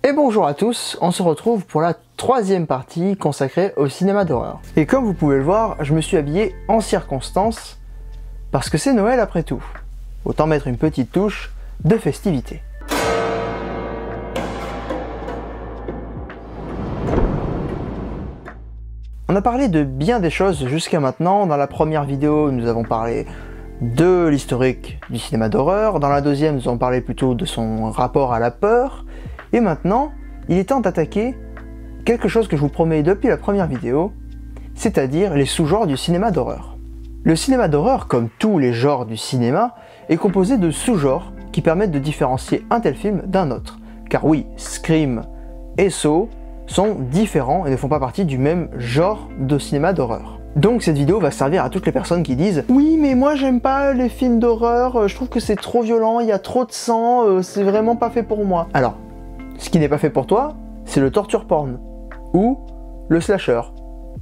Et bonjour à tous, on se retrouve pour la troisième partie consacrée au cinéma d'horreur. Et comme vous pouvez le voir, je me suis habillé en circonstance, parce que c'est Noël après tout. Autant mettre une petite touche de festivité. On a parlé de bien des choses jusqu'à maintenant. Dans la première vidéo, nous avons parlé de l'historique du cinéma d'horreur. Dans la deuxième, nous avons parlé plutôt de son rapport à la peur. Et maintenant, il est temps d'attaquer quelque chose que je vous promets depuis la première vidéo, c'est-à-dire les sous-genres du cinéma d'horreur. Le cinéma d'horreur, comme tous les genres du cinéma, est composé de sous-genres qui permettent de différencier un tel film d'un autre. Car oui, Scream et Saw sont différents et ne font pas partie du même genre de cinéma d'horreur. Donc cette vidéo va servir à toutes les personnes qui disent « Oui, mais moi j'aime pas les films d'horreur, je trouve que c'est trop violent, il y a trop de sang, c'est vraiment pas fait pour moi. » Alors, ce qui n'est pas fait pour toi, c'est le torture porn ou le slasher.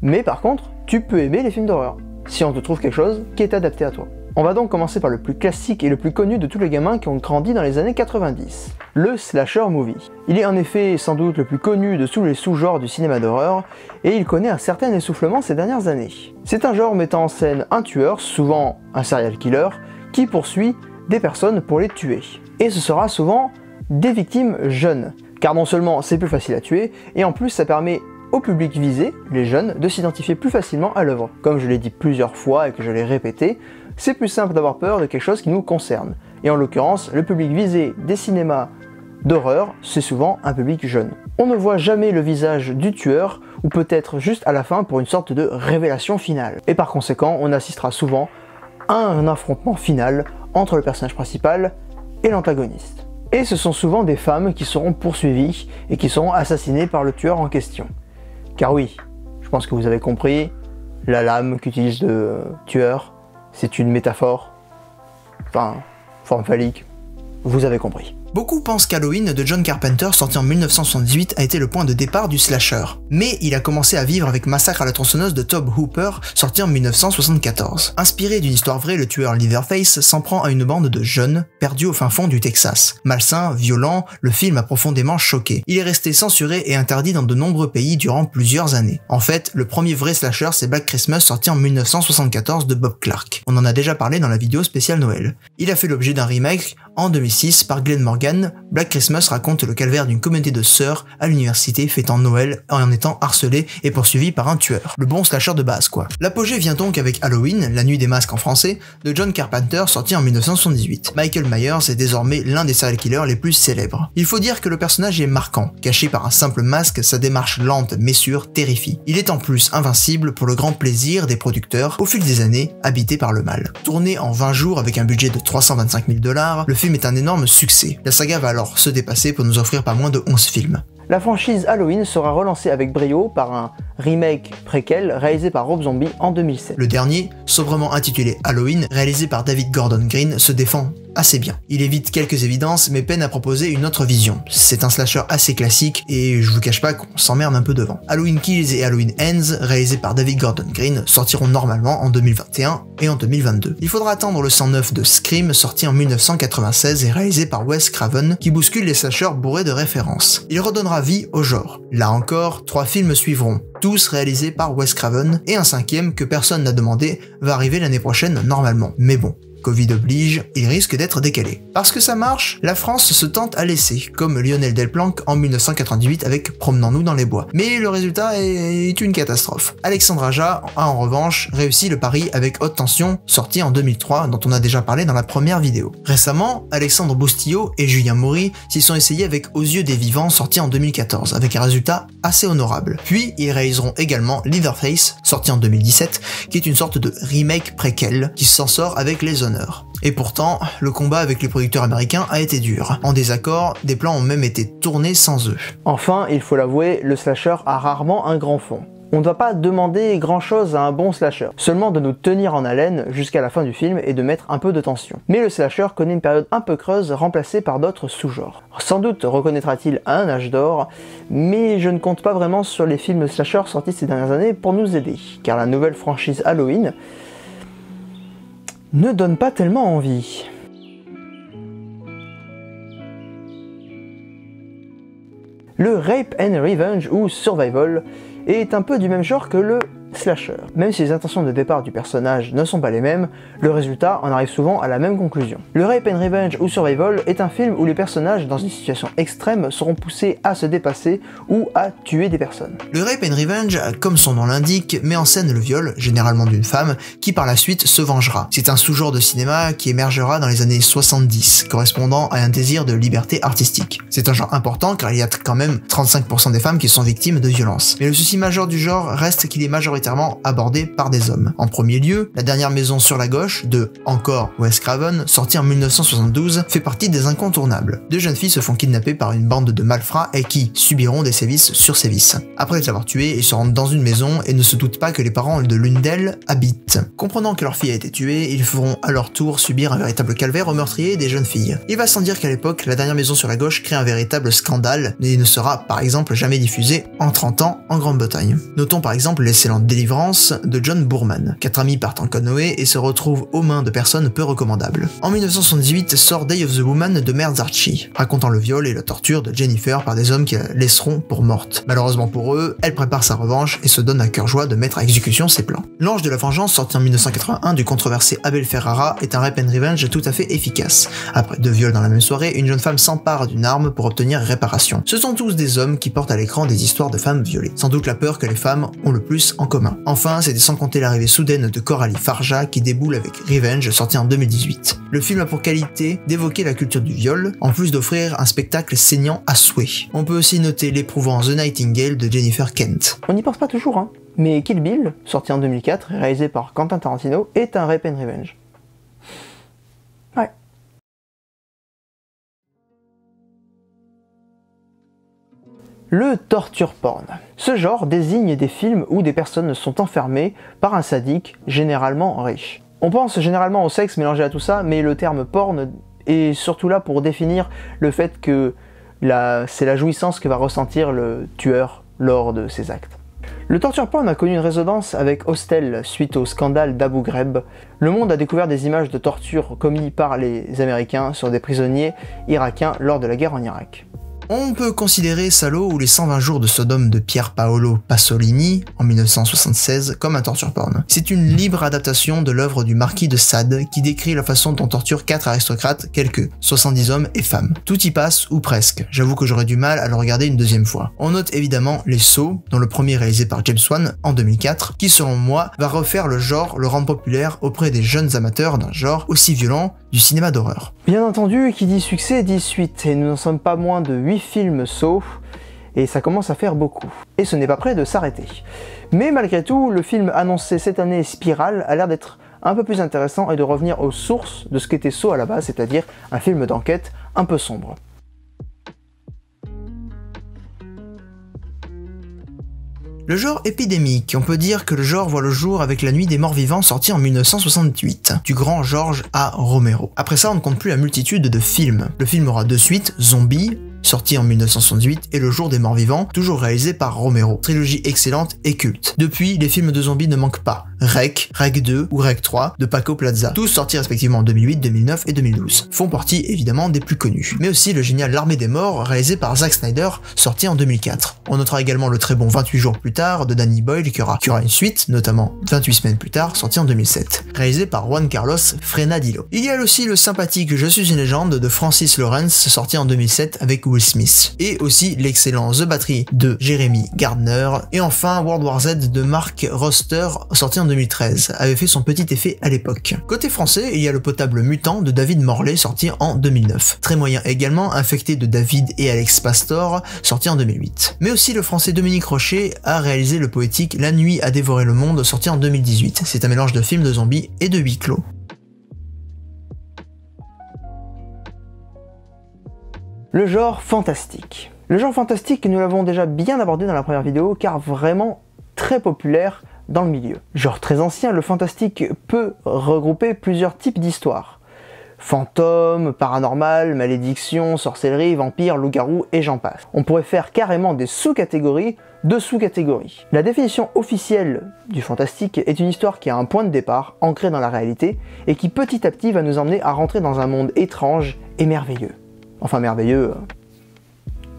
Mais par contre, tu peux aimer les films d'horreur, si on te trouve quelque chose qui est adapté à toi. On va donc commencer par le plus classique et le plus connu de tous les gamins qui ont grandi dans les années 90, le slasher movie. Il est en effet sans doute le plus connu de tous les sous-genres du cinéma d'horreur, et il connaît un certain essoufflement ces dernières années. C'est un genre mettant en scène un tueur, souvent un serial killer, qui poursuit des personnes pour les tuer. Et ce sera souvent des victimes jeunes, car non seulement c'est plus facile à tuer, et en plus ça permet au public visé, les jeunes, de s'identifier plus facilement à l'œuvre. Comme je l'ai dit plusieurs fois et que je l'ai répété, c'est plus simple d'avoir peur de quelque chose qui nous concerne. Et en l'occurrence, le public visé des cinémas d'horreur, c'est souvent un public jeune. On ne voit jamais le visage du tueur, ou peut-être juste à la fin pour une sorte de révélation finale. Et par conséquent, on assistera souvent à un affrontement final entre le personnage principal et l'antagoniste. Et ce sont souvent des femmes qui seront poursuivies et qui seront assassinées par le tueur en question. Car oui, je pense que vous avez compris, la lame qu'utilise le tueur, c'est une métaphore, enfin, forme phallique, vous avez compris. Beaucoup pensent qu'Halloween de John Carpenter, sorti en 1978, a été le point de départ du slasher. Mais il a commencé à vivre avec Massacre à la tronçonneuse de Tobe Hooper, sorti en 1974. Inspiré d'une histoire vraie, le tueur Leatherface s'en prend à une bande de jeunes, perdus au fin fond du Texas. Malsain, violent, le film a profondément choqué. Il est resté censuré et interdit dans de nombreux pays durant plusieurs années. En fait, le premier vrai slasher, c'est Black Christmas, sorti en 1974 de Bob Clark. On en a déjà parlé dans la vidéo spéciale Noël. Il a fait l'objet d'un remake en 2006 par Glenn Morgan. Black Christmas raconte le calvaire d'une communauté de sœurs à l'université fêtant Noël en étant harcelées et poursuivies par un tueur. Le bon slasher de base quoi. L'apogée vient donc avec Halloween, la nuit des masques en français, de John Carpenter sorti en 1978. Michael Myers est désormais l'un des serial killers les plus célèbres. Il faut dire que le personnage est marquant. Caché par un simple masque, sa démarche lente mais sûre terrifie. Il est en plus invincible pour le grand plaisir des producteurs, au fil des années, habité par le mal. Tourné en 20 jours avec un budget de 325 000 $, le film est un énorme succès. La saga va alors se dépasser pour nous offrir pas moins de 11 films. La franchise Halloween sera relancée avec brio par un remake préquel réalisé par Rob Zombie en 2007. Le dernier, sobrement intitulé Halloween, réalisé par David Gordon Green, se défend assez bien. Il évite quelques évidences mais peine à proposer une autre vision. C'est un slasher assez classique et je vous cache pas qu'on s'emmerde un peu devant. Halloween Kills et Halloween Ends, réalisés par David Gordon Green, sortiront normalement en 2021 et en 2022. Il faudra attendre le 109 de Scream, sorti en 1996 et réalisé par Wes Craven, qui bouscule les slashers bourrés de références. Il redonnera vie au genre. Là encore, 3 films suivront, tous réalisés par Wes Craven, et un 5e que personne n'a demandé va arriver l'année prochaine normalement. Mais bon, Covid oblige, il risque d'être décalé. Parce que ça marche, la France se tente à laisser, comme Lionel Delplanque en 1998 avec Promenons-nous dans les bois. Mais le résultat est une catastrophe. Alexandre Aja a en revanche réussi le pari avec Haute Tension, sorti en 2003, dont on a déjà parlé dans la première vidéo. Récemment, Alexandre Boustillot et Julien Maury s'y sont essayés avec Aux yeux des vivants, sorti en 2014, avec un résultat assez honorable. Puis ils réaliseront également Leatherface, sorti en 2017, qui est une sorte de remake préquel qui s'en sort avec les honneurs. Et pourtant, le combat avec les producteurs américains a été dur. En désaccord, des plans ont même été tournés sans eux. Enfin, il faut l'avouer, le slasher a rarement un grand fond. On ne doit pas demander grand chose à un bon slasher, seulement de nous tenir en haleine jusqu'à la fin du film et de mettre un peu de tension. Mais le slasher connaît une période un peu creuse remplacée par d'autres sous-genres. Sans doute reconnaîtra-t-il un âge d'or, mais je ne compte pas vraiment sur les films slasher sortis ces dernières années pour nous aider, car la nouvelle franchise Halloween ne donne pas tellement envie. Le Rape and Revenge ou Survival est un peu du même genre que le slasher. Même si les intentions de départ du personnage ne sont pas les mêmes, le résultat en arrive souvent à la même conclusion. Le Rape and Revenge ou Survival est un film où les personnages dans une situation extrême seront poussés à se dépasser ou à tuer des personnes. Le Rape and Revenge, comme son nom l'indique, met en scène le viol, généralement d'une femme, qui par la suite se vengera. C'est un sous-genre de cinéma qui émergera dans les années 70, correspondant à un désir de liberté artistique. C'est un genre important car il y a quand même 35% des femmes qui sont victimes de violences. Mais le souci majeur du genre reste qu'il est majoritairement abordé par des hommes. En premier lieu, La dernière maison sur la gauche de encore Wes Craven, sorti en 1972, fait partie des incontournables. Deux jeunes filles se font kidnapper par une bande de malfrats et qui subiront des sévices sur sévices. Après les avoir tuées, ils se rendent dans une maison et ne se doutent pas que les parents de l'une d'elles habitent. Comprenant que leur fille a été tuée, ils feront à leur tour subir un véritable calvaire aux meurtriers des jeunes filles. Il va sans dire qu'à l'époque, La dernière maison sur la gauche crée un véritable scandale et ne sera par exemple jamais diffusé en 30 ans en Grande-Bretagne. Notons par exemple l'excellente Délivrance de John Boorman. 4 amis partent en canoë et se retrouvent aux mains de personnes peu recommandables. En 1978 sort Day of the Woman de Mère Archie, racontant le viol et la torture de Jennifer par des hommes qui la laisseront pour morte. Malheureusement pour eux, elle prépare sa revanche et se donne à cœur joie de mettre à exécution ses plans. L'Ange de la Vengeance, sorti en 1981 du controversé Abel Ferrara, est un rape and revenge tout à fait efficace. Après 2 viols dans la même soirée, une jeune femme s'empare d'une arme pour obtenir réparation. Ce sont tous des hommes qui portent à l'écran des histoires de femmes violées. Sans doute la peur que les femmes ont le plus en commun. Enfin, c'était sans compter l'arrivée soudaine de Coralie Farja qui déboule avec Revenge, sorti en 2018. Le film a pour qualité d'évoquer la culture du viol, en plus d'offrir un spectacle saignant à souhait. On peut aussi noter l'éprouvant The Nightingale de Jennifer Kent. On n'y pense pas toujours, hein, mais Kill Bill, sorti en 2004 et réalisé par Quentin Tarantino, est un Rape and Revenge. Ouais. Le torture porn. Ce genre désigne des films où des personnes sont enfermées par un sadique, généralement riche. On pense généralement au sexe mélangé à tout ça, mais le terme porn est surtout là pour définir le fait que c'est la jouissance que va ressentir le tueur lors de ses actes. Le torture porn a connu une résonance avec Hostel suite au scandale d'Abu Ghraib. Le monde a découvert des images de torture commises par les Américains sur des prisonniers irakiens lors de la guerre en Irak. On peut considérer Salo ou les 120 jours de Sodome de Pier Paolo Pasolini en 1976 comme un torture porn. C'est une libre adaptation de l'œuvre du marquis de Sade qui décrit la façon dont on torture 4 aristocrates, quelques 70 hommes et femmes. Tout y passe ou presque. J'avoue que j'aurais du mal à le regarder une deuxième fois. On note évidemment Les Sceaux, dont le premier réalisé par James Wan en 2004, qui selon moi va refaire le genre, le rendre populaire auprès des jeunes amateurs d'un genre aussi violent du cinéma d'horreur. Bien entendu, qui dit succès dit suite, et nous n'en sommes pas moins de 8 films Saw, et ça commence à faire beaucoup. Et ce n'est pas prêt de s'arrêter. Mais malgré tout, le film annoncé cette année Spiral a l'air d'être un peu plus intéressant et de revenir aux sources de ce qu'était Saw à la base, c'est-à-dire un film d'enquête un peu sombre. Le genre épidémique, on peut dire que le genre voit le jour avec La Nuit des Morts Vivants sorti en 1968, du grand George A. Romero. Après ça, on ne compte plus la multitude de films. Le film aura 2 suites, Zombie, sorti en 1968, et Le Jour des Morts Vivants, toujours réalisé par Romero. Trilogie excellente et culte. Depuis, les films de zombies ne manquent pas. Rec, Rec 2 ou Rec 3 de Paco Plaza, tous sortis respectivement en 2008, 2009 et 2012. Font partie évidemment des plus connus. Mais aussi le génial L'Armée des Morts, réalisé par Zack Snyder, sorti en 2004. On notera également le très bon 28 jours plus tard de Danny Boyle qui aura une suite, notamment 28 semaines plus tard, sorti en 2007, réalisé par Juan Carlos Frenadillo. Il y a aussi le sympathique Je suis une légende de Francis Lawrence, sorti en 2007 avec Will Smith, et aussi l'excellent The Battery de Jeremy Gardner, et enfin World War Z de Mark Roster, sorti en 2013, avait fait son petit effet à l'époque. Côté français, il y a Le potable mutant de David Morley, sorti en 2009. Très moyen également, Infecté de David et Alex Pastor, sorti en 2008. Mais aussi le français Dominique Rocher a réalisé le poétique La nuit a dévoré le monde, sorti en 2018. C'est un mélange de films de zombies et de huis clos. Le genre fantastique. Le genre fantastique, nous l'avons déjà bien abordé dans la première vidéo, car vraiment très populaire dans le milieu. Genre très ancien, le fantastique peut regrouper plusieurs types d'histoires. Fantômes, paranormal, malédiction, sorcellerie, vampires, loup-garou et j'en passe. On pourrait faire carrément des sous-catégories de sous-catégories. La définition officielle du fantastique est une histoire qui a un point de départ, ancré dans la réalité, et qui petit à petit va nous emmener à rentrer dans un monde étrange et merveilleux. Enfin merveilleux,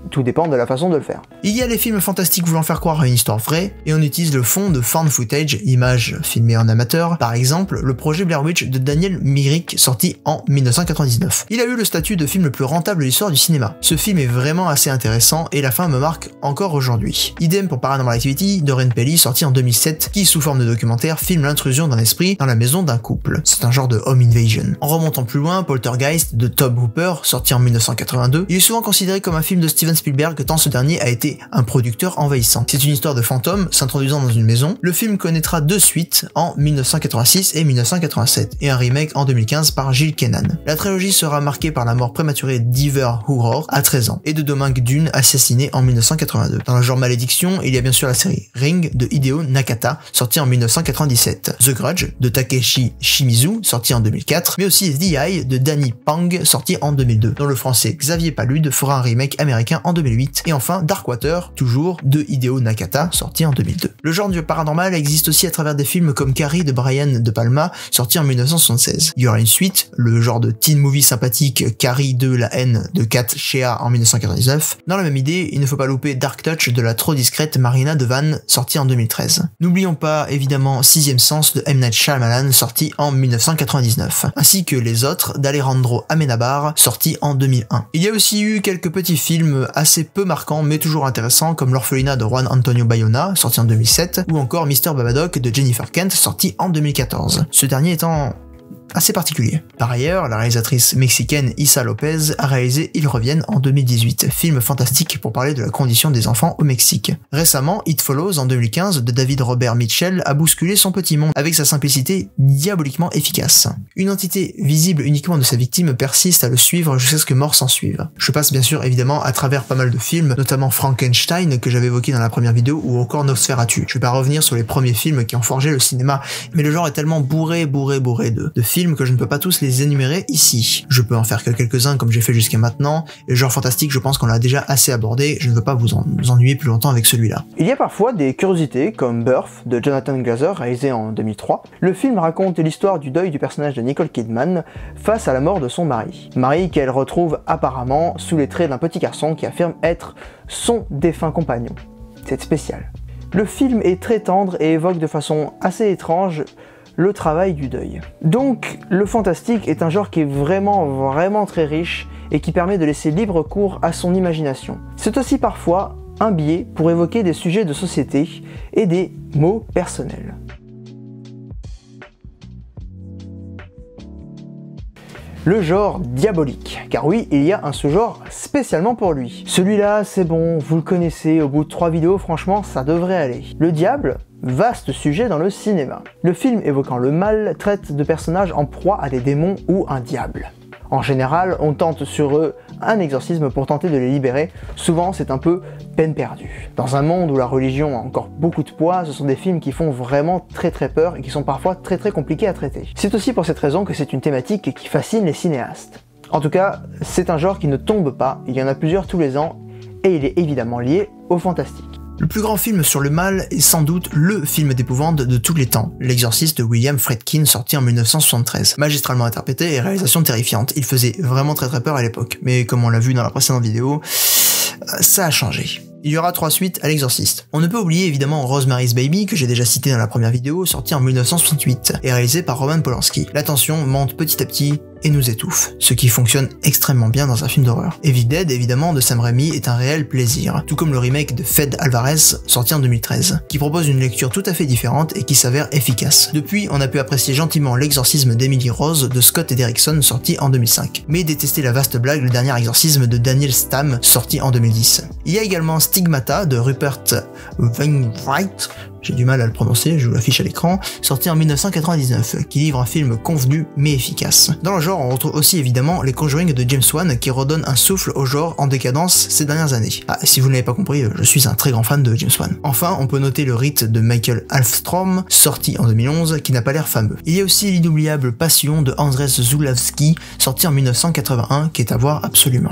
tout dépend de la façon de le faire. Il y a les films fantastiques voulant faire croire à une histoire vraie, et on utilise le fond de found footage, images filmées en amateur, par exemple le projet Blair Witch de Daniel Myrick sorti en 1999. Il a eu le statut de film le plus rentable de l'histoire du cinéma. Ce film est vraiment assez intéressant et la fin me marque encore aujourd'hui. Idem pour Paranormal Activity de Ren Peli sorti en 2007 qui sous forme de documentaire filme l'intrusion d'un esprit dans la maison d'un couple. C'est un genre de home invasion. En remontant plus loin, Poltergeist de Tobe Hooper sorti en 1982, il est souvent considéré comme un film de Steven Spielberg tant ce dernier a été un producteur envahissant. C'est une histoire de fantôme s'introduisant dans une maison. Le film connaîtra deux suites en 1986 et 1987 et un remake en 2015 par Gilles Kennan. La trilogie sera marquée par la mort prématurée d'Iver Horror à 13 ans et de Dominique Dune assassiné en 1982. Dans le genre malédiction, il y a bien sûr la série Ring de Hideo Nakata sorti en 1997, The Grudge de Takeshi Shimizu sorti en 2004, mais aussi The Eye de Danny Pang sorti en 2002, dont le français Xavier Palude fera un remake américain en 2008, et enfin Darkwater, toujours de Hideo Nakata sorti en 2002. Le genre du paranormal existe aussi à travers des films comme Carrie de Brian De Palma sorti en 1976. Il y aura une suite, le genre de teen movie sympathique Carrie 2 La haine de Kat Shea en 1999. Dans la même idée, il ne faut pas louper Dark Touch de la trop discrète Marina Devan sorti en 2013. N'oublions pas évidemment Sixième Sens de M. Night Shyamalan sorti en 1999, ainsi que Les Autres d'Alejandro Amenábar sorti en 2001. Il y a aussi eu quelques petits films assez peu marquants mais toujours intéressants comme L'Orphelinat de Juan Antonio Bayona sorti en 2007 ou encore Mr. Babadook de Jennifer Kent sorti en 2014. Ce dernier étant assez particulier. Par ailleurs, la réalisatrice mexicaine Issa Lopez a réalisé Ils reviennent en 2018, film fantastique pour parler de la condition des enfants au Mexique. Récemment, It Follows en 2015 de David Robert Mitchell a bousculé son petit monde avec sa simplicité diaboliquement efficace. Une entité visible uniquement de sa victime persiste à le suivre jusqu'à ce que mort s'en suive. Je passe bien sûr évidemment à travers pas mal de films, notamment Frankenstein que j'avais évoqué dans la première vidéo ou encore Nosferatu. Je vais pas revenir sur les premiers films qui ont forgé le cinéma, mais le genre est tellement bourré de films que je ne peux pas tous les énumérer ici. Je peux en faire que quelques-uns comme j'ai fait jusqu'à maintenant, et le genre fantastique je pense qu'on l'a déjà assez abordé, je ne veux pas vous ennuyer plus longtemps avec celui-là. Il y a parfois des curiosités comme Birth de Jonathan Glazer réalisé en 2003. Le film raconte l'histoire du deuil du personnage de Nicole Kidman face à la mort de son mari. Mari qu'elle retrouve apparemment sous les traits d'un petit garçon qui affirme être son défunt compagnon. C'est spécial. Le film est très tendre et évoque de façon assez étrange le travail du deuil. Donc, le fantastique est un genre qui est vraiment très riche et qui permet de laisser libre cours à son imagination. C'est aussi parfois un biais pour évoquer des sujets de société et des mots personnels. Le genre diabolique, car oui, il y a un sous-genre spécialement pour lui. Celui-là, c'est bon, vous le connaissez, au bout de 3 vidéos, franchement, ça devrait aller. Le diable, vaste sujet dans le cinéma. Le film évoquant le mal traite de personnages en proie à des démons ou un diable. En général, on tente sur eux un exorcisme pour tenter de les libérer, souvent c'est un peu peine perdue. Dans un monde où la religion a encore beaucoup de poids, ce sont des films qui font vraiment très peur et qui sont parfois très compliqués à traiter. C'est aussi pour cette raison que c'est une thématique qui fascine les cinéastes. En tout cas, c'est un genre qui ne tombe pas, il y en a plusieurs tous les ans, et il est évidemment lié au fantastique. Le plus grand film sur le mal est sans doute le film d'épouvante de tous les temps, L'Exorciste de William Friedkin sorti en 1973. Magistralement interprété et réalisation terrifiante, il faisait vraiment très peur à l'époque, mais comme on l'a vu dans la précédente vidéo, ça a changé. Il y aura 3 suites à L'Exorciste. On ne peut oublier évidemment Rosemary's Baby, que j'ai déjà cité dans la première vidéo, sorti en 1968, et réalisé par Roman Polanski. La tension monte petit à petit et nous étouffe, ce qui fonctionne extrêmement bien dans un film d'horreur. Evil Dead, évidemment, de Sam Raimi est un réel plaisir, tout comme le remake de Fede Alvarez, sorti en 2013, qui propose une lecture tout à fait différente et qui s'avère efficace. Depuis, on a pu apprécier gentiment L'exorcisme d'Emily Rose de Scott Derrickson, sorti en 2005, mais détester la vaste blague Le Dernier Exorcisme de Daniel Stamm, sorti en 2010. Il y a également Stigmata de Rupert Wainwright, j'ai du mal à le prononcer, je vous l'affiche à l'écran, sorti en 1999, qui livre un film convenu mais efficace. Dans le genre, on retrouve aussi évidemment les Conjuring de James Wan qui redonnent un souffle au genre en décadence ces dernières années. Ah, si vous ne l'avez pas compris, je suis un très grand fan de James Wan. Enfin, on peut noter le Rite de Michael Halfstrom, sorti en 2011, qui n'a pas l'air fameux. Il y a aussi l'inoubliable Passion de Andrzej Zulawski, sorti en 1981, qui est à voir absolument.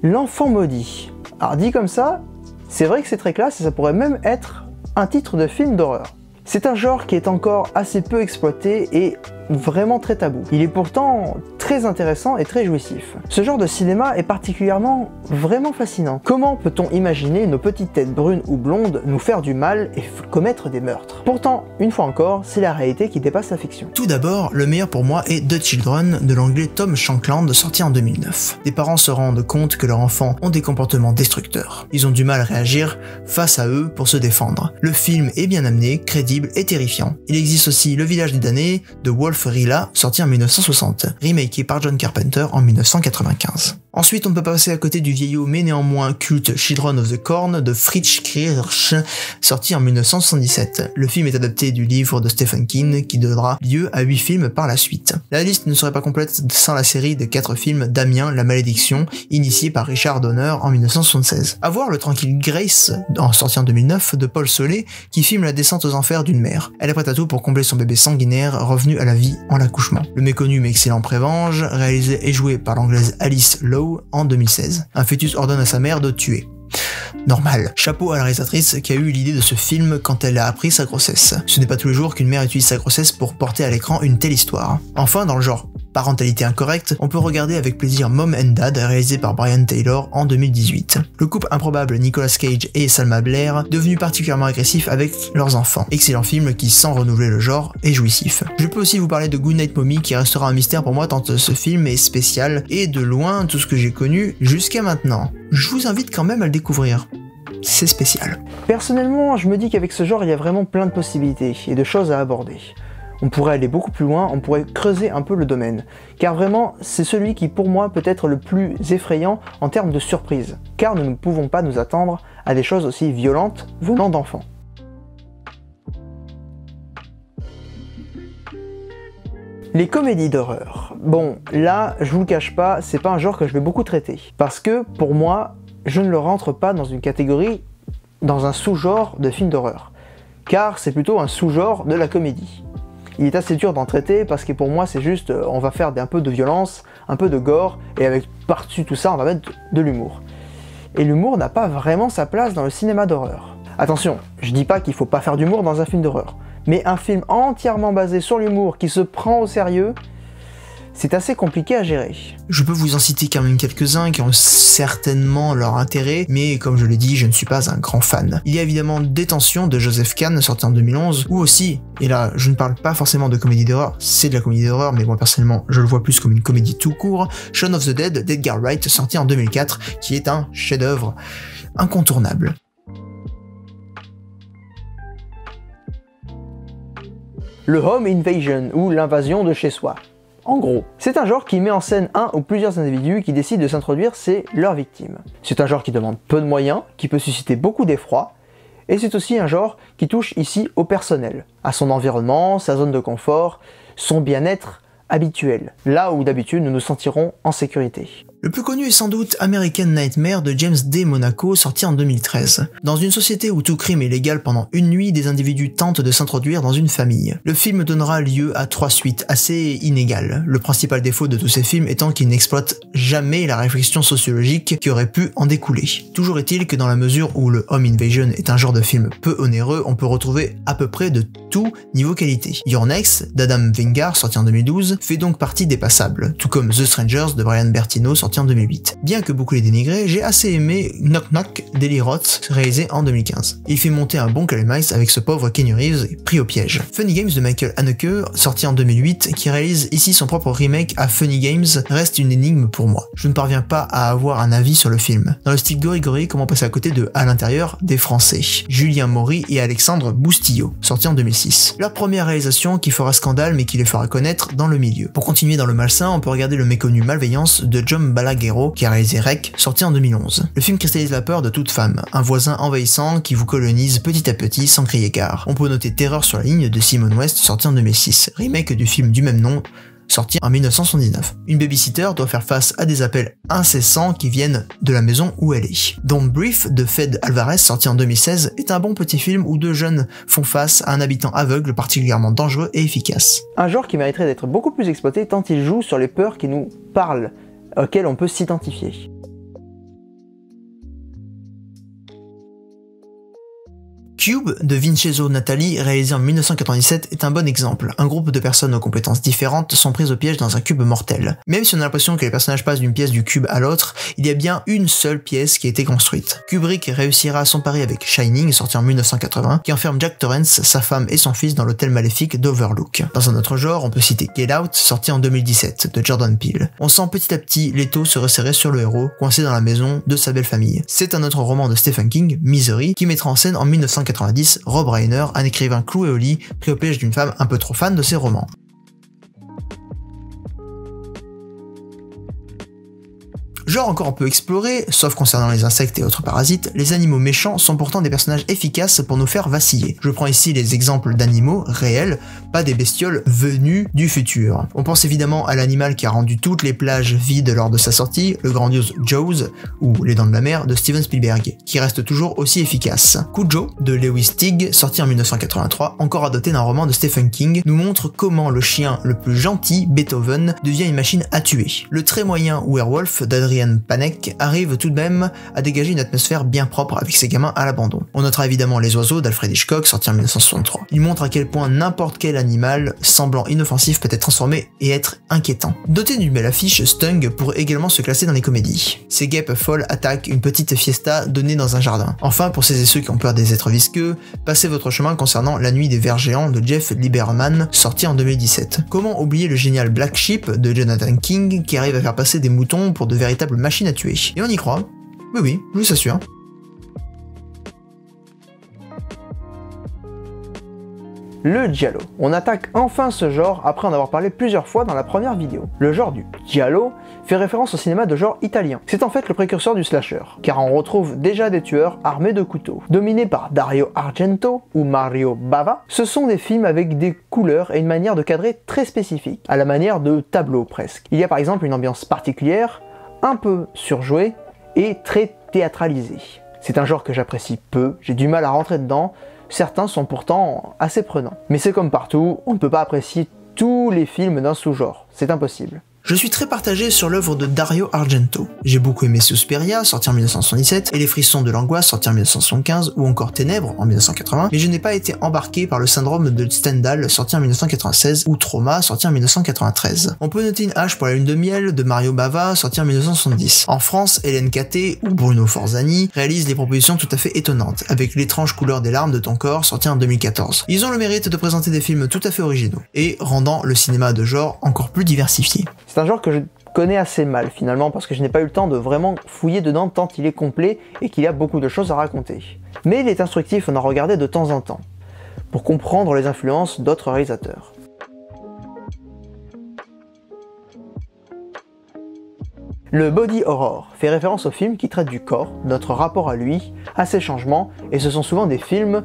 L'enfant maudit. Alors dit comme ça, c'est vrai que c'est très classe et ça pourrait même être un titre de film d'horreur. C'est un genre qui est encore assez peu exploité et vraiment très tabou. Il est pourtant très intéressant et très jouissif. Ce genre de cinéma est particulièrement vraiment fascinant. Comment peut-on imaginer nos petites têtes brunes ou blondes nous faire du mal et commettre des meurtres? Pourtant, une fois encore, c'est la réalité qui dépasse la fiction. Tout d'abord, le meilleur pour moi est The Children de l'anglais Tom Shankland, sorti en 2009. Des parents se rendent compte que leurs enfants ont des comportements destructeurs. Ils ont du mal à réagir face à eux pour se défendre. Le film est bien amené, crédible et terrifiant. Il existe aussi Le Village des damnés de Wolf Rilla, sorti en 1960, remaké par John Carpenter en 1995. Ensuite, on ne peut pas passer à côté du vieillot mais néanmoins culte Children of the Corn de Fritz Kirsch, sorti en 1977. Le film est adapté du livre de Stephen King qui donnera lieu à 8 films par la suite. La liste ne serait pas complète sans la série de 4 films Damien, la malédiction, initiée par Richard Donner en 1976. À voir le tranquille Grace, sorti en 2009, de Paul Solé, qui filme la descente aux enfers d'une mère. Elle est prête à tout pour combler son bébé sanguinaire revenu à la vie en l'accouchement. Le méconnu mais excellent Prévenge, réalisé et joué par l'anglaise Alice Lowe en 2016. Un fœtus ordonne à sa mère de tuer. Normal. Chapeau à la réalisatrice qui a eu l'idée de ce film quand elle a appris sa grossesse. Ce n'est pas tous les jours qu'une mère utilise sa grossesse pour porter à l'écran une telle histoire. Enfin, dans le genre parentalité incorrecte, on peut regarder avec plaisir Mom and Dad, réalisé par Brian Taylor en 2018. Le couple improbable Nicolas Cage et Salma Blair, devenu particulièrement agressif avec leurs enfants. Excellent film qui, sans renouveler le genre, est jouissif. Je peux aussi vous parler de Goodnight Mommy qui restera un mystère pour moi tant ce film est spécial et de loin tout ce que j'ai connu jusqu'à maintenant. Je vous invite quand même à le découvrir. C'est spécial. Personnellement, je me dis qu'avec ce genre, il y a vraiment plein de possibilités et de choses à aborder. On pourrait aller beaucoup plus loin, on pourrait creuser un peu le domaine. Car vraiment, c'est celui qui pour moi peut être le plus effrayant en termes de surprise. Car nous ne pouvons pas nous attendre à des choses aussi violentes venant d'enfants. Les comédies d'horreur. Bon, là, je vous le cache pas, c'est pas un genre que je vais beaucoup traiter. Parce que, pour moi, je ne le rentre pas dans une catégorie, dans un sous-genre de film d'horreur. Car c'est plutôt un sous-genre de la comédie. Il est assez dur d'en traiter parce que pour moi c'est juste, on va faire un peu de violence, un peu de gore, et avec par-dessus tout ça on va mettre de l'humour. Et l'humour n'a pas vraiment sa place dans le cinéma d'horreur. Attention, je dis pas qu'il faut pas faire d'humour dans un film d'horreur, mais un film entièrement basé sur l'humour qui se prend au sérieux, c'est assez compliqué à gérer. Je peux vous en citer quand même quelques-uns qui ont certainement leur intérêt, mais comme je l'ai dit, je ne suis pas un grand fan. Il y a évidemment Détention de Joseph Kahn, sorti en 2011, ou aussi, et là je ne parle pas forcément de comédie d'horreur, c'est de la comédie d'horreur, mais moi personnellement je le vois plus comme une comédie tout court, Shaun of the Dead d'Edgar Wright, sorti en 2004, qui est un chef-d'œuvre incontournable. Le Home Invasion, ou l'invasion de chez soi. En gros, c'est un genre qui met en scène un ou plusieurs individus qui décident de s'introduire chez leurs victimes. C'est un genre qui demande peu de moyens, qui peut susciter beaucoup d'effroi, et c'est aussi un genre qui touche ici au personnel, à son environnement, sa zone de confort, son bien-être habituel, là où d'habitude nous nous sentirons en sécurité. Le plus connu est sans doute American Nightmare de James D. Monaco, sorti en 2013. Dans une société où tout crime est légal pendant une nuit, des individus tentent de s'introduire dans une famille. Le film donnera lieu à 3 suites assez inégales. Le principal défaut de tous ces films étant qu'ils n'exploitent jamais la réflexion sociologique qui aurait pu en découler. Toujours est-il que dans la mesure où le Home Invasion est un genre de film peu onéreux, on peut retrouver à peu près de tout niveau qualité. Your Next d'Adam Wingard, sorti en 2012, fait donc partie des passables, tout comme The Strangers de Brian Bertino, sorti en 2008. Bien que beaucoup les dénigré, j'ai assez aimé Knock Knock d'Eli Roth, réalisé en 2015. Il fait monter un bon Calemis avec ce pauvre Keanu Reeves pris au piège. Funny Games de Michael Haneke, sorti en 2008, qui réalise ici son propre remake à Funny Games, reste une énigme pour moi. Je ne parviens pas à avoir un avis sur le film. Dans le style gory-gory, comment passer à côté de À l'intérieur des Français, Julien Maury et Alexandre Boustillot, sorti en 2006. Leur première réalisation qui fera scandale mais qui les fera connaître dans le milieu. Pour continuer dans le malsain, on peut regarder le méconnu Malveillance de John Balaguerro, qui a réalisé Rec, sorti en 2011. Le film cristallise la peur de toute femme, un voisin envahissant qui vous colonise petit à petit sans crier gare. On peut noter Terreur sur la ligne de Simon West, sorti en 2006, remake du film du même nom, sorti en 1979. Une babysitter doit faire face à des appels incessants qui viennent de la maison où elle est. Don't Brief de Fed Alvarez, sorti en 2016, est un bon petit film où deux jeunes font face à un habitant aveugle particulièrement dangereux et efficace. Un genre qui mériterait d'être beaucoup plus exploité tant il joue sur les peurs qui nous parlent, auxquelles on peut s'identifier. Cube de Vincenzo Natali, réalisé en 1997, est un bon exemple. Un groupe de personnes aux compétences différentes sont prises au piège dans un cube mortel. Même si on a l'impression que les personnages passent d'une pièce du cube à l'autre, il y a bien une seule pièce qui a été construite. Kubrick réussira à s'emparer avec Shining, sorti en 1980, qui enferme Jack Torrance, sa femme et son fils dans l'hôtel maléfique d'Overlook. Dans un autre genre, on peut citer Get Out, sorti en 2017, de Jordan Peele. On sent petit à petit l'étau se resserrer sur le héros, coincé dans la maison de sa belle famille. C'est un autre roman de Stephen King, Misery, qui mettra en scène en 1990 Rob Reiner, un écrivain cloué au lit, pris au piège d'une femme un peu trop fan de ses romans. Genre encore un peu exploré, sauf concernant les insectes et autres parasites, les animaux méchants sont pourtant des personnages efficaces pour nous faire vaciller. Je prends ici les exemples d'animaux réels, pas des bestioles venues du futur. On pense évidemment à l'animal qui a rendu toutes les plages vides lors de sa sortie, le grandiose Jaws, ou Les Dents de la Mer de Steven Spielberg, qui reste toujours aussi efficace. Cujo de Lewis Teague, sorti en 1983, encore adopté d'un roman de Stephen King, nous montre comment le chien le plus gentil, Beethoven, devient une machine à tuer. Le très moyen Werewolf d'Adrian Panek arrive tout de même à dégager une atmosphère bien propre avec ses gamins à l'abandon. On notera évidemment Les Oiseaux d'Alfred Hitchcock, sorti en 1963. Il montre à quel point n'importe quel animal semblant inoffensif peut être transformé et être inquiétant. Doté d'une belle affiche, Stung pourrait également se classer dans les comédies. Ces guêpes folles attaquent une petite fiesta donnée dans un jardin. Enfin, pour celles et ceux qui ont peur des êtres visqueux, passez votre chemin concernant La Nuit des Vers Géants de Jeff Lieberman, sorti en 2017. Comment oublier le génial Black Sheep de Jonathan King, qui arrive à faire passer des moutons pour de véritables machines à tuer. Et on y croit. Oui, je vous assure. Le giallo. On attaque enfin ce genre après en avoir parlé plusieurs fois dans la première vidéo. Le genre du giallo fait référence au cinéma de genre italien. C'est en fait le précurseur du slasher, car on retrouve déjà des tueurs armés de couteaux. Dominés par Dario Argento ou Mario Bava, ce sont des films avec des couleurs et une manière de cadrer très spécifique, à la manière de tableaux presque. Il y a par exemple une ambiance particulière, un peu surjouée et très théâtralisée. C'est un genre que j'apprécie peu, j'ai du mal à rentrer dedans, certains sont pourtant assez prenants. Mais c'est comme partout, on ne peut pas apprécier tous les films d'un sous-genre, c'est impossible. Je suis très partagé sur l'œuvre de Dario Argento. J'ai beaucoup aimé Suspiria, sorti en 1977, et Les Frissons de l'Angoisse, sorti en 1975, ou encore Ténèbres, en 1980, mais je n'ai pas été embarqué par le syndrome de Stendhal, sorti en 1996, ou Trauma, sorti en 1993. On peut noter une hache pour la lune de miel de Mario Bava, sorti en 1970. En France, Hélène Caté ou Bruno Forzani réalisent des propositions tout à fait étonnantes, avec L'étrange couleur des larmes de ton corps, sorti en 2014. Ils ont le mérite de présenter des films tout à fait originaux, et rendant le cinéma de genre encore plus diversifié. C'est un genre que je connais assez mal finalement parce que je n'ai pas eu le temps de vraiment fouiller dedans tant il est complet et qu'il y a beaucoup de choses à raconter. Mais il est instructif d'en regarder de temps en temps, pour comprendre les influences d'autres réalisateurs. Le body horror fait référence aux films qui traitent du corps, notre rapport à lui, à ses changements, et ce sont souvent des films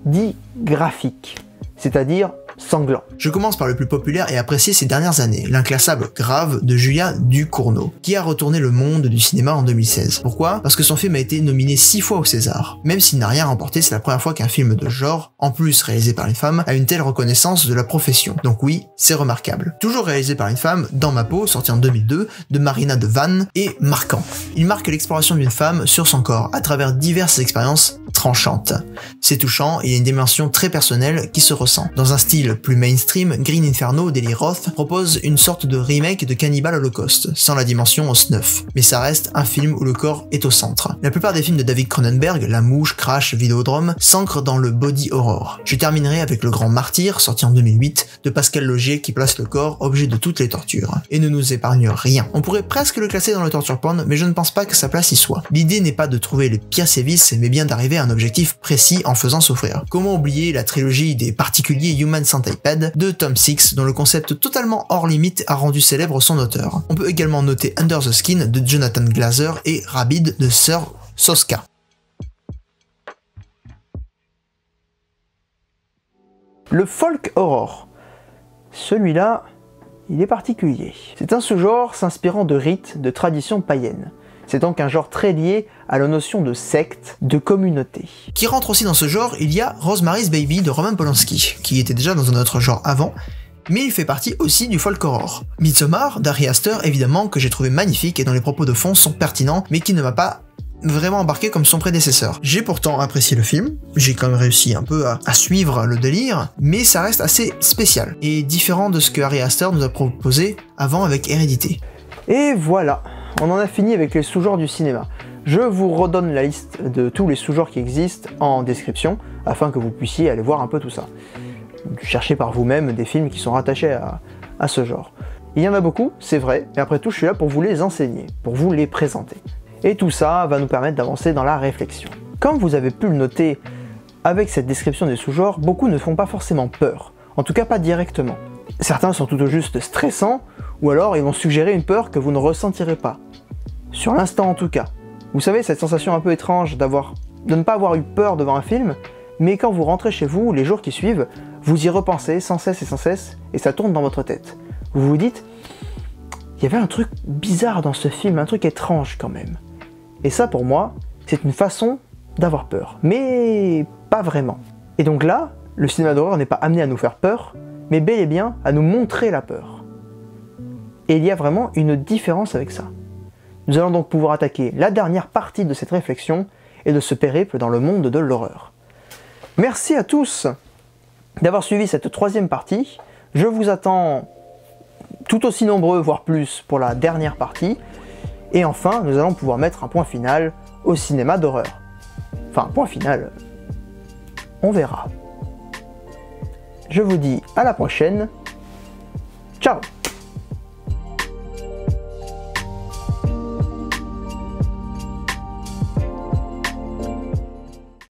dits graphiques, c'est-à-dire sanglant. Je commence par le plus populaire et apprécié ces dernières années, l'inclassable Grave de Julia Ducournau, qui a retourné le monde du cinéma en 2016. Pourquoi? Parce que son film a été nominé 6 fois au César. Même s'il n'a rien remporté, c'est la première fois qu'un film de genre, en plus réalisé par une femme, a une telle reconnaissance de la profession. Donc oui, c'est remarquable. Toujours réalisé par une femme, Dans ma peau, sorti en 2002, de Marina de Vanne, est marquant. Il marque l'exploration d'une femme sur son corps, à travers diverses expériences tranchantes. C'est touchant et il y a une dimension très personnelle qui se ressent. Dans un style plus mainstream, Green Inferno d'Eli Roth propose une sorte de remake de Cannibal Holocaust, sans la dimension snuff. Mais ça reste un film où le corps est au centre. La plupart des films de David Cronenberg, La Mouche, Crash, Vidéodrome, s'ancrent dans le body horror. Je terminerai avec Le Grand Martyr, sorti en 2008, de Pascal Laugier qui place le corps objet de toutes les tortures, et ne nous épargne rien. On pourrait presque le classer dans le torture porn, mais je ne pense pas que sa place y soit. L'idée n'est pas de trouver les pires sévices, mais bien d'arriver à un objectif précis en faisant souffrir. Comment oublier la trilogie des particuliers Human Centipede de Tom Six, dont le concept totalement hors limite a rendu célèbre son auteur. On peut également noter Under the Skin de Jonathan Glazer et Rabid de Sir Soska. Le folk horror. Celui-là, il est particulier. C'est un sous-genre s'inspirant de rites, de traditions païennes. C'est donc un genre très lié à la notion de secte, de communauté. Qui rentre aussi dans ce genre, il y a Rosemary's Baby de Roman Polanski, qui était déjà dans un autre genre avant, mais il fait partie aussi du folk horror. Midsommar d'Ari Aster, évidemment, que j'ai trouvé magnifique et dont les propos de fond sont pertinents, mais qui ne m'a pas vraiment embarqué comme son prédécesseur. J'ai pourtant apprécié le film, j'ai quand même réussi un peu à suivre le délire, mais ça reste assez spécial, et différent de ce que Ari Aster nous a proposé avant avec Hérédité. Et voilà, on en a fini avec les sous-genres du cinéma. Je vous redonne la liste de tous les sous-genres qui existent en description, afin que vous puissiez aller voir un peu tout ça. Cherchez par vous-même des films qui sont rattachés à ce genre. Il y en a beaucoup, c'est vrai, mais après tout, je suis là pour vous les enseigner, pour vous les présenter. Et tout ça va nous permettre d'avancer dans la réflexion. Comme vous avez pu le noter, avec cette description des sous-genres, beaucoup ne font pas forcément peur, en tout cas pas directement. Certains sont tout au juste stressants, ou alors ils vont suggérer une peur que vous ne ressentirez pas. Sur l'instant en tout cas. Vous savez, cette sensation un peu étrange de ne pas avoir eu peur devant un film, mais quand vous rentrez chez vous, les jours qui suivent, vous y repensez sans cesse, et ça tourne dans votre tête. Vous vous dites, il y avait un truc bizarre dans ce film, un truc étrange quand même. Et ça pour moi, c'est une façon d'avoir peur, mais pas vraiment. Et donc là, le cinéma d'horreur n'est pas amené à nous faire peur, mais bel et bien à nous montrer la peur. Et il y a vraiment une différence avec ça. Nous allons donc pouvoir attaquer la dernière partie de cette réflexion et de ce périple dans le monde de l'horreur. Merci à tous d'avoir suivi cette troisième partie. Je vous attends tout aussi nombreux, voire plus, pour la dernière partie. Et enfin, nous allons pouvoir mettre un point final au cinéma d'horreur. Enfin, point final, on verra. Je vous dis à la prochaine. Ciao!